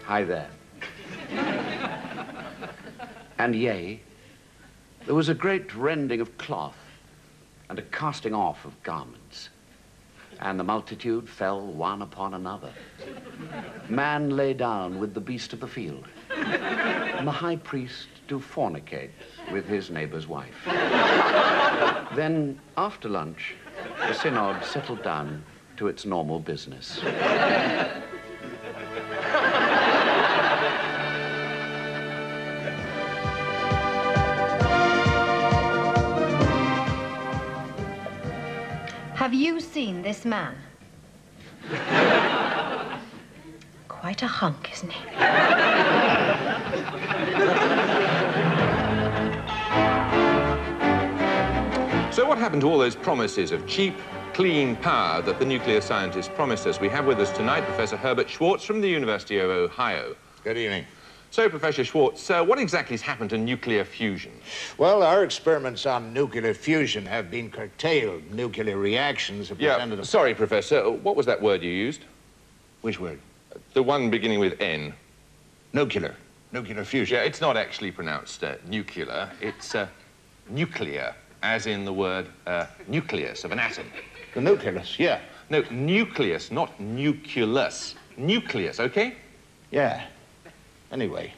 Hi there. And yea, there was a great rending of cloth and a casting off of garments, and the multitude fell one upon another. Man lay down with the beast of the field, and the high priest do fornicate with his neighbor's wife. Then, after lunch, the synod settled down to its normal business. Have you seen this man? Quite a hunk, isn't he? So what happened to all those promises of cheap, clean power that the nuclear scientists promised us? We have with us tonight Professor Herbert Schwartz from the University of Ohio. Good evening. So, Professor Schwartz, what exactly has happened to nuclear fusion? Well, our experiments on nuclear fusion have been curtailed. Nuclear reactions have presented... Sorry, Professor, what was that word you used? Which word? The one beginning with N. Nuclear. Nuclear fusion. Yeah, it's not actually pronounced nuclear. It's nuclear, as in the word nucleus of an atom. The nucleus, yeah. No, nucleus, not nucleus. Nucleus, okay? Yeah. Anyway,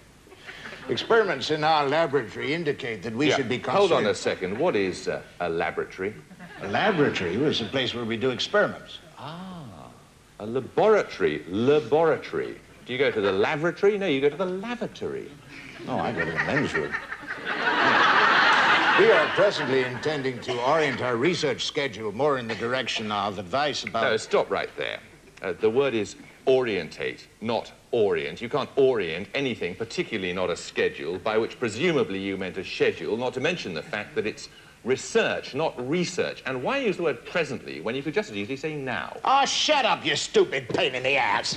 experiments in our laboratory indicate that we should be concerned... Hold on a second. What is a laboratory? A laboratory is a place where we do experiments. Ah, a laboratory. Laboratory. Do you go to the lavatory? No, you go to the lavatory. No, I go to the men's room. We are presently intending to orient our research schedule more in the direction of advice about... No, stop right there. The word is orientate, not orient. You can't orient anything, particularly not a schedule, by which presumably you meant a schedule, not to mention the fact that it's research, not research. And why use the word presently when you could just as easily say now? Oh, shut up, you stupid pain in the ass.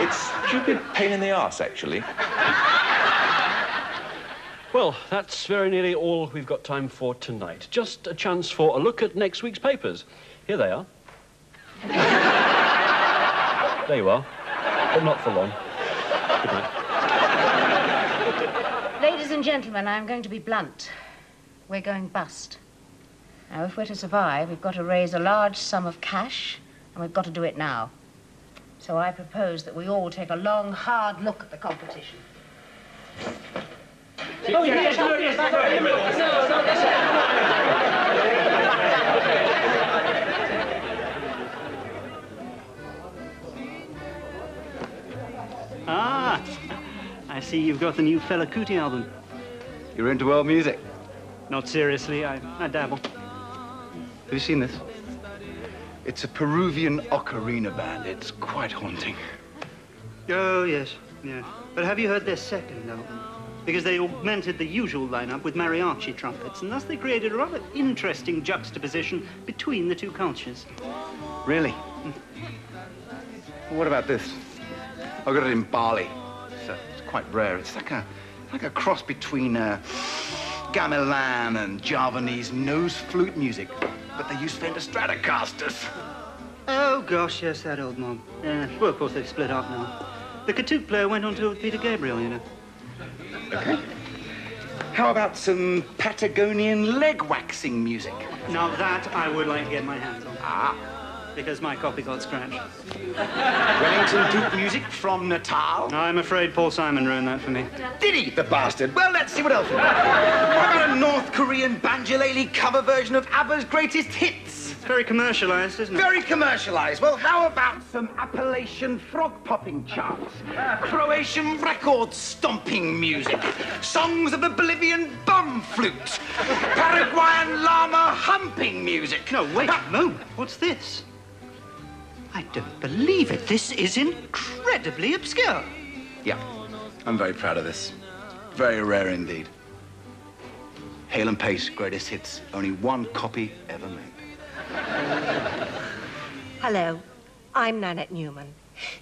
It's stupid pain in the arse, actually. Well, that's very nearly all we've got time for tonight. Just a chance for a look at next week's papers. Here they are. There you are, but not for long. Good night. Ladies and gentlemen, I'm going to be blunt. We're going bust. Now, if we're to survive, we've got to raise a large sum of cash, and we've got to do it now. So I propose that we all take a long, hard look at the competition. Oh, yes, Ah, I see you've got the new Fela Kuti album. You're into world music? Not seriously, I dabble. Have you seen this? It's a Peruvian ocarina band. It's quite haunting. Oh, yes, yeah. But have you heard their second album? Because they augmented the usual lineup with mariachi trumpets, and thus they created a rather interesting juxtaposition between the two cultures. Really? What about this? I got it in Bali. It's quite rare. It's like a cross between gamelan and Javanese nose flute music, but they use Fender Stratocasters. Oh, gosh, yes, that old mob. Well, of course, they've split up now. The Katook player went on tour with Peter Gabriel, you know. Okay. How about some Patagonian leg waxing music? Now, that I would like to get my hands on. Ah. Because my copy got scratched. Wellington Duke music from Natal? I'm afraid Paul Simon ruined that for me. Did he, the bastard? Well, let's see what else we got. What about a North Korean banjolele cover version of ABBA's greatest hits? It's very commercialised, isn't it? Very commercialised. Well, how about some Appalachian frog-popping chants? Croatian record stomping music? Songs of the Bolivian bum flute? Paraguayan llama humping music? No, wait a moment. What's this? I don't believe it. This is incredibly obscure. Yeah, I'm very proud of this. Very rare indeed. Hale Pace, greatest hits. Only one copy ever made. Hello, I'm Nanette Newman.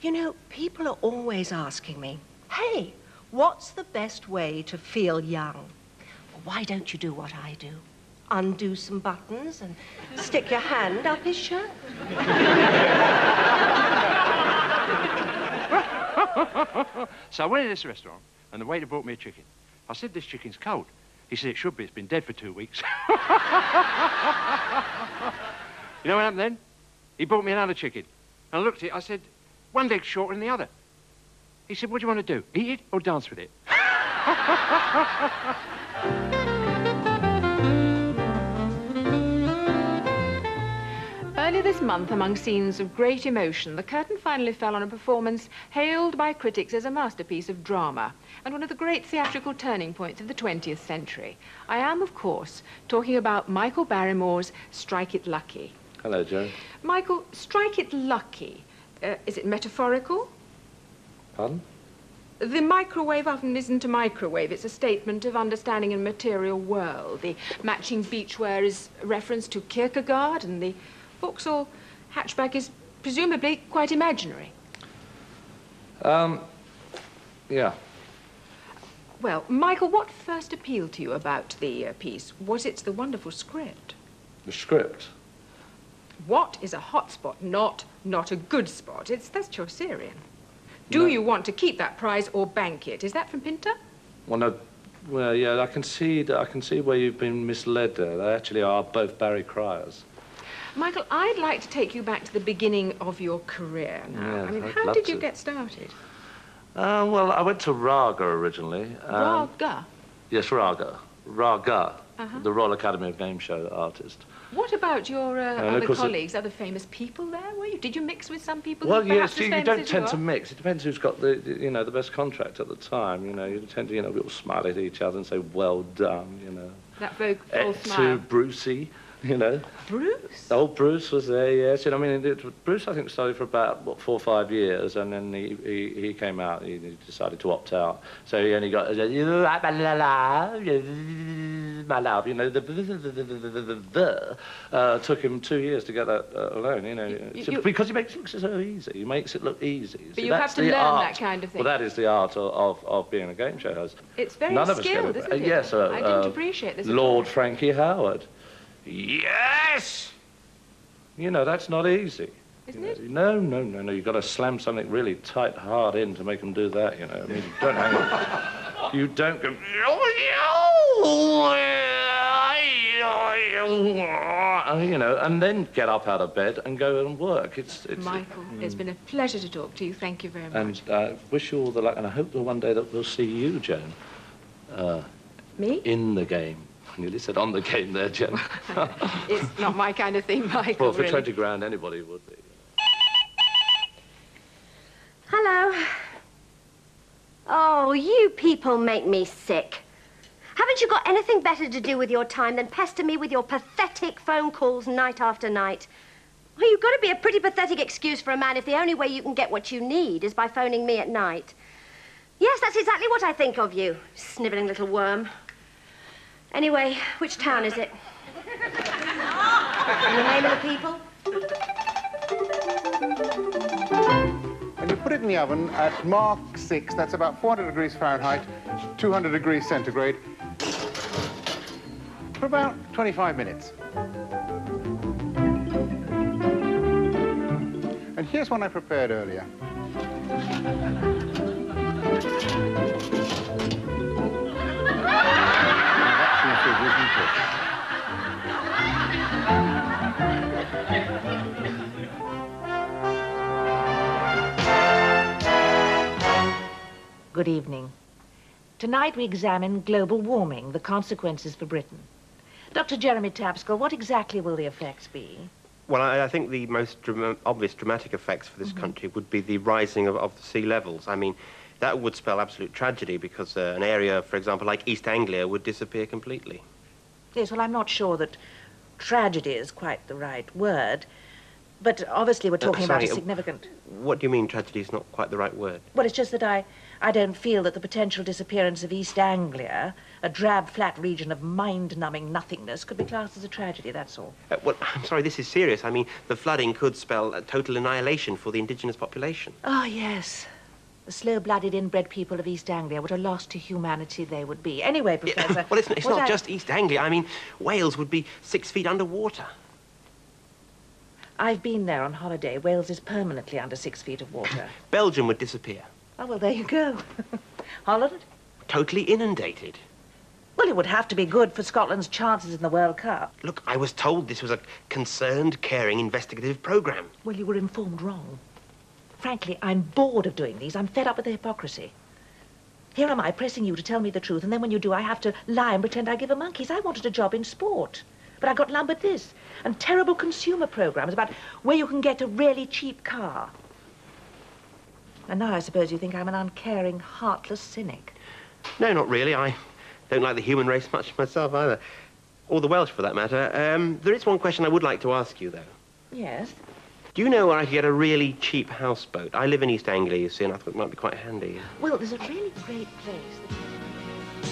You know, people are always asking me, hey, what's the best way to feel young? Well, why don't you do what I do? Undo some buttons and stick your hand up his shirt. So I went to this restaurant, and the waiter brought me a chicken. I said, this chicken's cold. He said, it should be. It's been dead for 2 weeks. You know what happened then? He brought me another chicken. And I looked at it, I said, one leg's shorter than the other. He said, what do you want to do? Eat it or dance with it? Earlier this month, among scenes of great emotion, the curtain finally fell on a performance hailed by critics as a masterpiece of drama and one of the great theatrical turning points of the 20th century. I am, of course, talking about Michael Barrymore's Strike It Lucky. Hello, Joan. Michael, strike it lucky. Is it metaphorical? Pardon? The microwave oven isn't a microwave. It's a statement of understanding in a material world. The matching beachwear is a reference to Kierkegaard, and the Vauxhall hatchback is presumably quite imaginary. Yeah. Well, Michael, what first appealed to you about the piece? Was it the wonderful script? The script? What is a hot spot? Not a good spot. That's Chaucerian. Do you want to keep that prize or bank it? Is that from Pinter? Well, no. Well, yeah, I can see where you've been misled there. They actually are both Barry Criers. Michael, I'd like to take you back to the beginning of your career now. Yeah, I mean, I'd how love did you to. get started? Well, I went to Raga originally. Raga? Yes, Raga. Raga, Uh-huh. the Royal Academy of Game Show artist. What about your other of course colleagues, other famous people there? Were you? Did you mix with some people? Well, who were perhaps yes, as you famous don't as tend you to are? mix. It depends who's got the best contract at the time. You know, you tend to, we all smile at each other and say, well done, That full To smile. Brucey, Bruce? Old Bruce was there, yes. Bruce, I think, started for about, 4 or 5 years, and then he came out, he decided to opt out. So he only got, my love, took him 2 years to get that alone, because he makes it look so easy. He makes it look easy. But you have to learn that kind of thing. Well, that is the art of being a game show host. It's very None of us skilled, get it. isn't it? Yes. I didn't appreciate this at Lord all. Frankie Howard. Yes! That's not easy. Isn't it? No. You've got to slam something really tight, hard in to make them do that, I mean, you don't hang on. You don't go... and then get up out of bed and go and work. Michael, it's been a pleasure to talk to you. Thank you very much. And I wish you all the luck, and I hope that one day that we'll see you, Joan. Me? In the game. I nearly said on the game there, Joan. It's not my kind of thing, Michael, Well, for really. 20 grand, anybody would be. Hello. Oh, you people make me sick. Haven't you got anything better to do with your time than pester me with your pathetic phone calls night after night? Well, you've got to be a pretty pathetic excuse for a man if the only way you can get what you need is by phoning me at night. Yes, that's exactly what I think of you, snivelling little worm. Anyway, which town is it? And the name of the people? And you put it in the oven at mark 6, that's about 400 degrees Fahrenheit, 200 degrees centigrade, for about 25 minutes. And here's one I prepared earlier. Good evening. Tonight we examine global warming, the consequences for Britain. Dr. Jeremy Tapscott, what exactly will the effects be? Well, I think the most obvious dramatic effects for this country would be the rising of the sea levels. I mean, that would spell absolute tragedy because an area, for example, like East Anglia would disappear completely. Yes, well, I'm not sure that tragedy is quite the right word, but obviously we're talking about a significant... What do you mean tragedy is not quite the right word? Well, it's just that I don't feel that the potential disappearance of East Anglia, a drab, flat region of mind-numbing nothingness, could be classed as a tragedy, that's all. Well, I'm sorry, this is serious. I mean, the flooding could spell total annihilation for the indigenous population. Oh, yes. The slow-blooded, inbred people of East Anglia, what a loss to humanity they would be. Anyway, Professor... Well, it's not just East Anglia. I mean, Wales would be 6 feet underwater. I've been there on holiday. Wales is permanently under 6 feet of water. Belgium would disappear. Oh, well, there you go. Holland? Totally inundated. Well, it would have to be good for Scotland's chances in the World Cup. Look, I was told this was a concerned, caring, investigative programme. Well, you were informed wrong. Frankly, I'm bored of doing these. I'm fed up with the hypocrisy. Here am I pressing you to tell me the truth, and then when you do, I have to lie and pretend I give a monkeys. I wanted a job in sport, but I got lumbered this. And terrible consumer programmes about where you can get a really cheap car. And now I suppose you think I'm an uncaring, heartless cynic. No, not really. I don't like the human race much myself either. Or the Welsh, for that matter. There is one question I would like to ask you, though. Yes? Do you know where I could get a really cheap houseboat? I live in East Anglia, you see, and I thought it might be quite handy. Well, there's a really great place.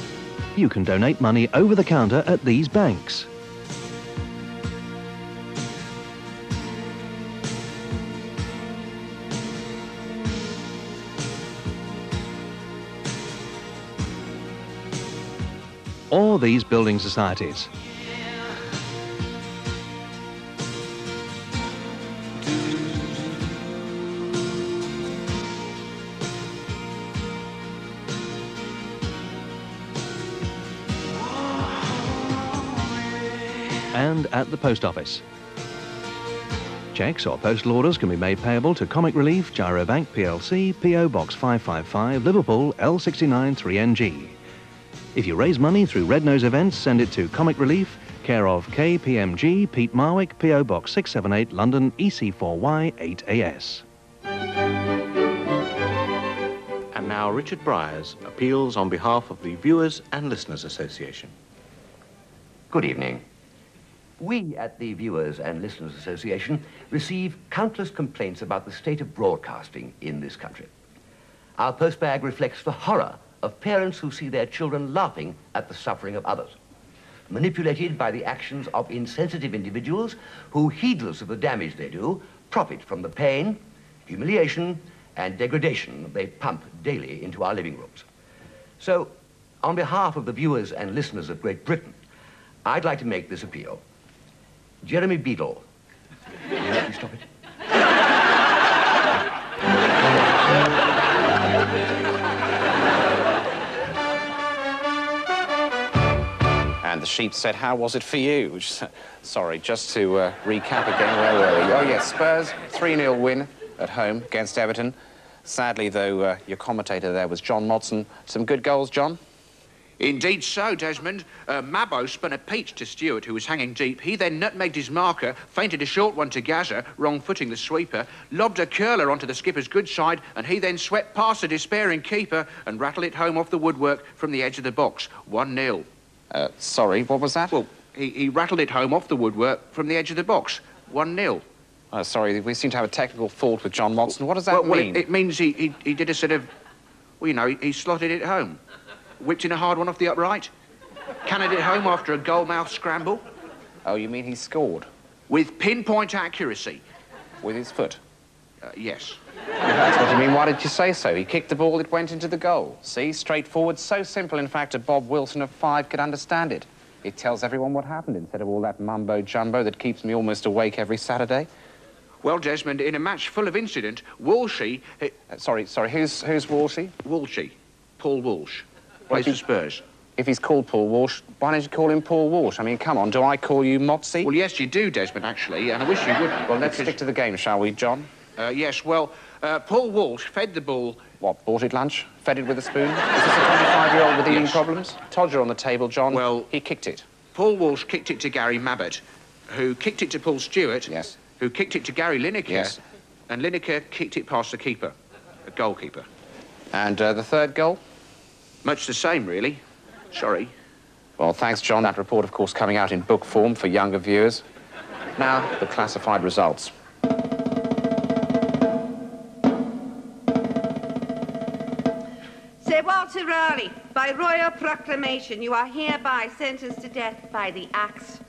You can donate money over the counter at these banks. Or these building societies. And at the post office. Cheques or postal orders can be made payable to Comic Relief, Gyro Bank plc, PO Box 555, Liverpool, L69 3NG. If you raise money through Red Nose events, send it to Comic Relief, care of KPMG, Pete Marwick, PO Box 678, London, EC4Y 8AS. And now Richard Briers appeals on behalf of the Viewers and Listeners Association. Good evening. We at the Viewers and Listeners Association receive countless complaints about the state of broadcasting in this country. Our postbag reflects the horror of parents who see their children laughing at the suffering of others, manipulated by the actions of insensitive individuals who, heedless of the damage they do, profit from the pain, humiliation, and degradation they pump daily into our living rooms. So, on behalf of the viewers and listeners of Great Britain, I'd like to make this appeal. Jeremy Beadle, will you let me stop it? And the sheep said, how was it for you? Which, sorry, just to recap again, where were we? Oh, yes, Spurs, 3-0 win at home against Everton. Sadly, though, your commentator there was John Motson. Some good goals, John? Indeed so, Desmond. Mabbo spun a peach to Stewart, who was hanging deep. He then nutmegged his marker, feinted a short one to Gaza, wrong-footing the sweeper, lobbed a curler onto the skipper's good side, and he then swept past the despairing keeper and rattled it home off the woodwork from the edge of the box. 1-0. Sorry, what was that? Well, he rattled it home off the woodwork from the edge of the box. 1-0. Sorry, we seem to have a technical fault with John Motson. What does that mean? Well, it means he did a sort of... Well, you know, he slotted it home. Whipped in a hard one off the upright. Cannoned it home after a goal-mouth scramble. Oh, you mean he scored? With pinpoint accuracy. With his foot? Yes. That's what you mean. Why did you say so? He kicked the ball, it went into the goal. See, straightforward, so simple, in fact, a Bob Wilson of 5 could understand it. It tells everyone what happened instead of all that mumbo-jumbo that keeps me almost awake every Saturday. Well, Desmond, in a match full of incident, Walshy... Sorry, who's Walshy? Walshy. Paul Walsh. Plays for Spurs. If he's called Paul Walsh, why don't you call him Paul Walsh? I mean, come on, do I call you Motsy? Well, yes, you do, Desmond, actually, and I wish you wouldn't. Well, let's stick to the game, shall we, John? Yes, well, Paul Walsh fed the ball... What, bought it lunch? Fed it with a spoon? Is this a 25-year-old with eating problems? Todger on the table, John. Well... He kicked it. Paul Walsh kicked it to Gary Mabbott, who kicked it to Paul Stewart. Yes. Who kicked it to Gary Lineker. Yes. And Lineker kicked it past the keeper, a goalkeeper. And the third goal? Much the same, really. Sorry. Well, thanks, John. That report, of course, coming out in book form for younger viewers. Now, the classified results. Sir Walter Raleigh, by royal proclamation, you are hereby sentenced to death by the axe.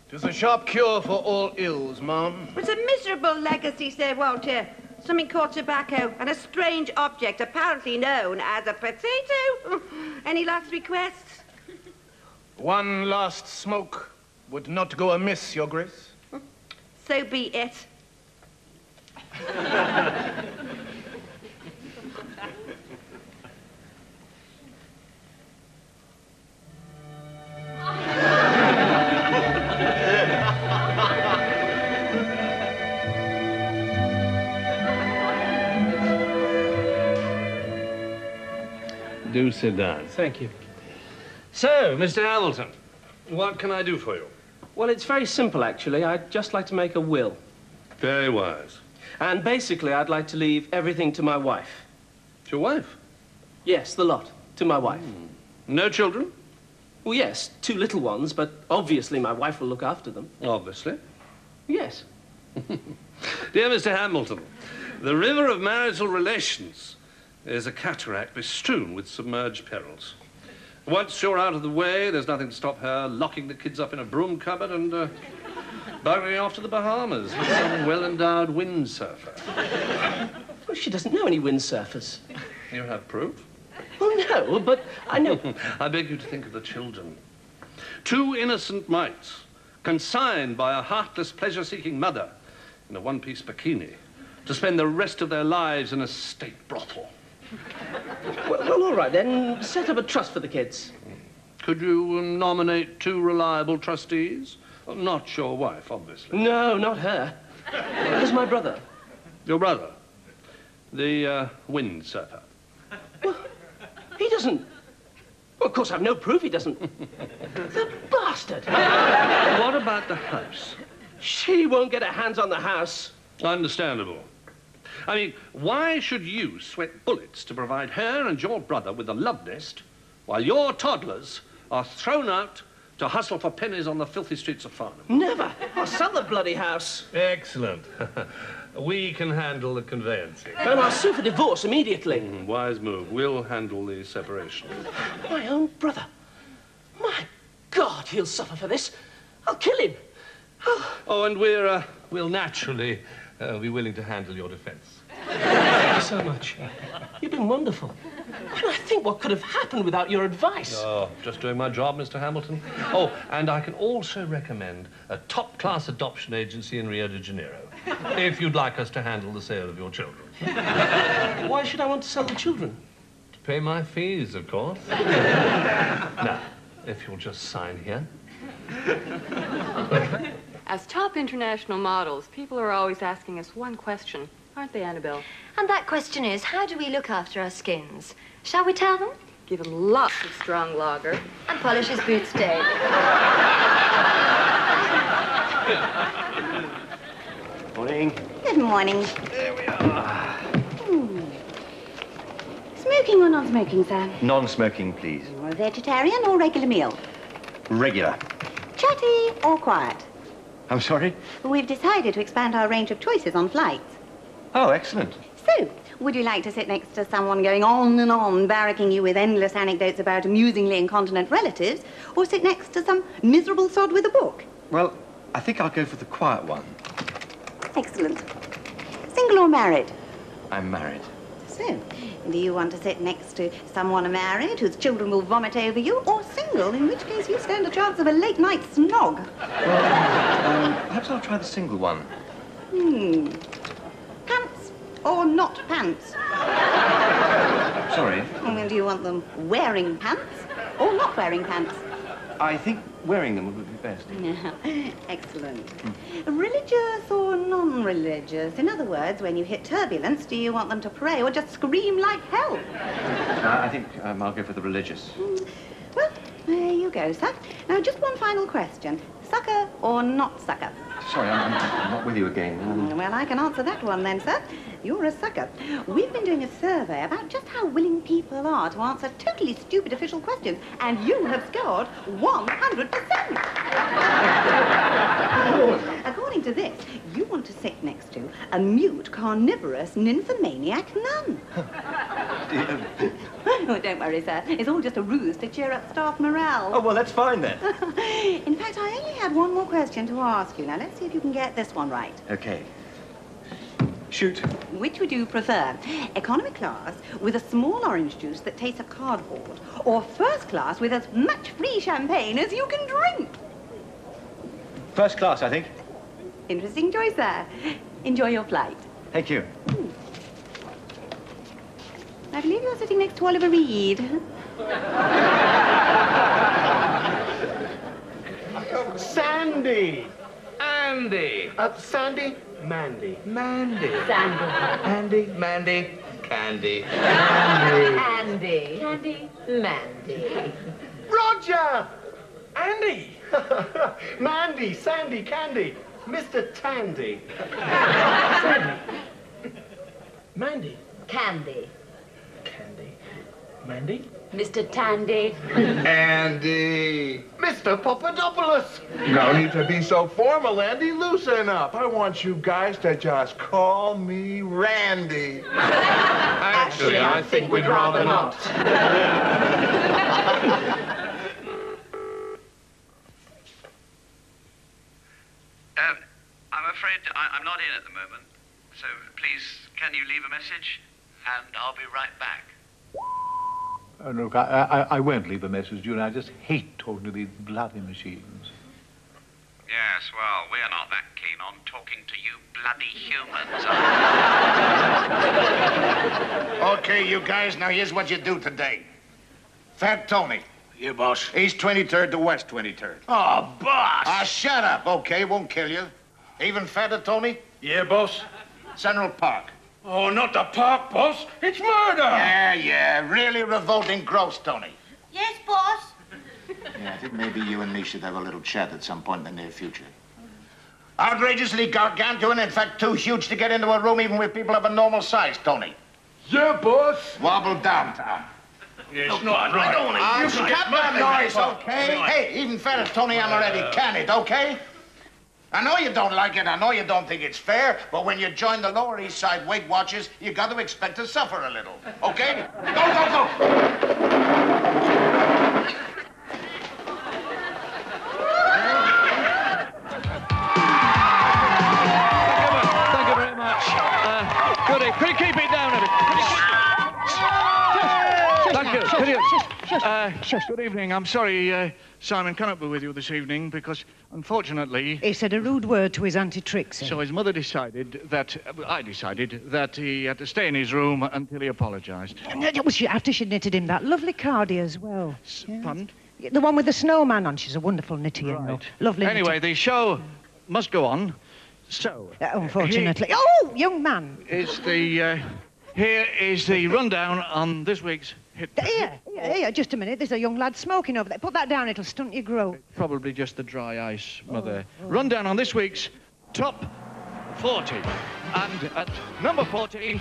'Tis a sharp cure for all ills, ma'am. It's a miserable legacy, Sir Walter. Something called tobacco and a strange object apparently known as a potato. Any last requests? One last smoke would not go amiss, Your Grace. So be it. Do sit down. Thank you. So, Mr. Hamilton, what can I do for you? Well, it's very simple, actually. I'd just like to make a will. Very wise. And basically, I'd like to leave everything to my wife. To your wife? Yes, the lot. To my wife. No children? Well, yes, 2 little ones, but obviously my wife will look after them. Obviously. Yes. Dear Mr. Hamilton, the river of marital relations is a cataract bestrewn with submerged perils. Once you're out of the way, there's nothing to stop her locking the kids up in a broom cupboard and buggering off to the Bahamas with some well-endowed windsurfer. Well, she doesn't know any windsurfers. You have proof? Well, no, but I know... I beg you to think of the children. 2 innocent mites, consigned by a heartless, pleasure-seeking mother in a one-piece bikini to spend the rest of their lives in a state brothel. Well, all right, then. Set up a trust for the kids. Could you nominate 2 reliable trustees? Not your wife, obviously. No, not her. There's my brother. Your brother? The windsurfer? Well, he doesn't... Well, of course, I've no proof he doesn't. The bastard! What about the house? She won't get her hands on the house. Understandable. I mean, why should you sweat bullets to provide her and your brother with a love nest while your toddlers are thrown out to hustle for pennies on the filthy streets of Farnham? Never. I'll sell the bloody house. Excellent. We can handle the conveyancing. And I'll sue for divorce immediately. Wise move. We'll handle the separation. My own brother. My God, he'll suffer for this. I'll kill him. Oh, and we'll naturally be willing to handle your defense. Thank you so much. You've been wonderful. When I think what could have happened without your advice. Oh, just doing my job, Mr. Hamilton. Oh, and I can also recommend a top-class adoption agency in Rio de Janeiro, if you'd like us to handle the sale of your children. Why should I want to sell the children? To pay my fees, of course. Now, if you'll just sign here. As top international models, people are always asking us one question, aren't they, Annabel? And that question is, how do we look after our skins? Shall we tell them? Give him lots of strong lager. And polish his boots daily. Morning. Good morning. There we are. Smoking or non-smoking, sir? Non-smoking, please. Or vegetarian or regular meal? Regular. Chatty or quiet? I'm sorry? We've decided to expand our range of choices on flights. Oh, excellent. So, would you like to sit next to someone going on and on, barracking you with endless anecdotes about amusingly incontinent relatives, or sit next to some miserable sod with a book? Well, I think I'll go for the quiet one. Excellent. Single or married? I'm married. So, do you want to sit next to someone married whose children will vomit over you, or single, in which case you stand a chance of a late-night snog? Perhaps I'll try the single one. Pants or not pants? Sorry? And do you want them wearing pants or not wearing pants? I think wearing them would be best. Excellent. Religious or non-religious? In other words, when you hit turbulence, do you want them to pray or just scream like hell? I think I'll go for the religious. Well, there you go, sir. Now, just one final question. Sucker or not sucker? Sorry, I'm not with you again. Well, I can answer that one then, sir. You're a sucker. We've been doing a survey about just how willing people are to answer totally stupid official questions, and you have scored 100%. According to this, you want to sit next to a mute, carnivorous, nymphomaniac nun. Oh, don't worry, sir. It's all just a ruse to cheer up staff morale. Oh, well, that's fine then. In fact, I only had one more question to ask you. Now, let's see if you can get this one right. Okay. Shoot. Which would you prefer? Economy class with a small orange juice that tastes of cardboard, or first class with as much free champagne as you can drink? First class, I think. Interesting choice, sir. Enjoy your flight. Thank you. I believe you're sitting next to Oliver Reed. Sandy! Andy! Sandy? Mandy. Mandy. Sandy. Andy, Mandy. Candy. Andy. Candy. Mandy. Roger! Andy! Mandy, Sandy, Candy. Mr. Tandy. Sandy. Mandy. Candy. Candy. Mandy? Mr. Tandy. Andy. Mr. Papadopoulos. No need to be so formal, Andy. Loosen up. I want you guys to just call me Randy. Actually, I think we'd rather not. I'm afraid I'm not in at the moment, so please, can you leave a message? And I'll be right back. Look, I won't leave a message, June. I just hate talking to these bloody machines. Yes, well, we're not that keen on talking to you bloody humans. Okay, you guys, now here's what you do today. Fat Tony. Yeah, boss. East 23rd to West 23rd. Oh, boss! Ah, shut up. Okay, won't kill you. Even fatter, Tony? Yeah, boss. Central Park. Oh, not the park, boss. It's murder! Yeah, really revolting gross, Tony. Yes, boss. Yeah, I think maybe you and me should have a little chat at some point in the near future. Outrageously gargantuan, in fact, too huge to get into a room even with people of a normal size, Tony. Yeah, boss. Wobble downtown. Yeah, it's not right. Stop that noise, okay? Hey, even fatter, Tony, I'm already candid, okay? I know you don't like it, I know you don't think it's fair, but when you join the Lower East Side Weight Watchers, you got to expect to suffer a little, okay? Go! Thank you very much. Goody, keep it down a bit. Thank you. Good evening. I'm sorry Simon cannot be with you this evening because, unfortunately... He said a rude word to his Auntie Trixie. So his mother decided that... I decided that he had to stay in his room until he apologised. After she knitted him that lovely cardie as well. Pardon? The one with the snowman on. She's a wonderful knitter, you know. Lovely Anyway, knitter. the show must go on. So... unfortunately. Oh, young man! Here is the rundown on this week's hit. Here, just a minute. There's a young lad smoking over there. Put that down, it'll stunt your growth. Probably just the dry ice, Mother. Rundown on this week's Top 40. And at number 40,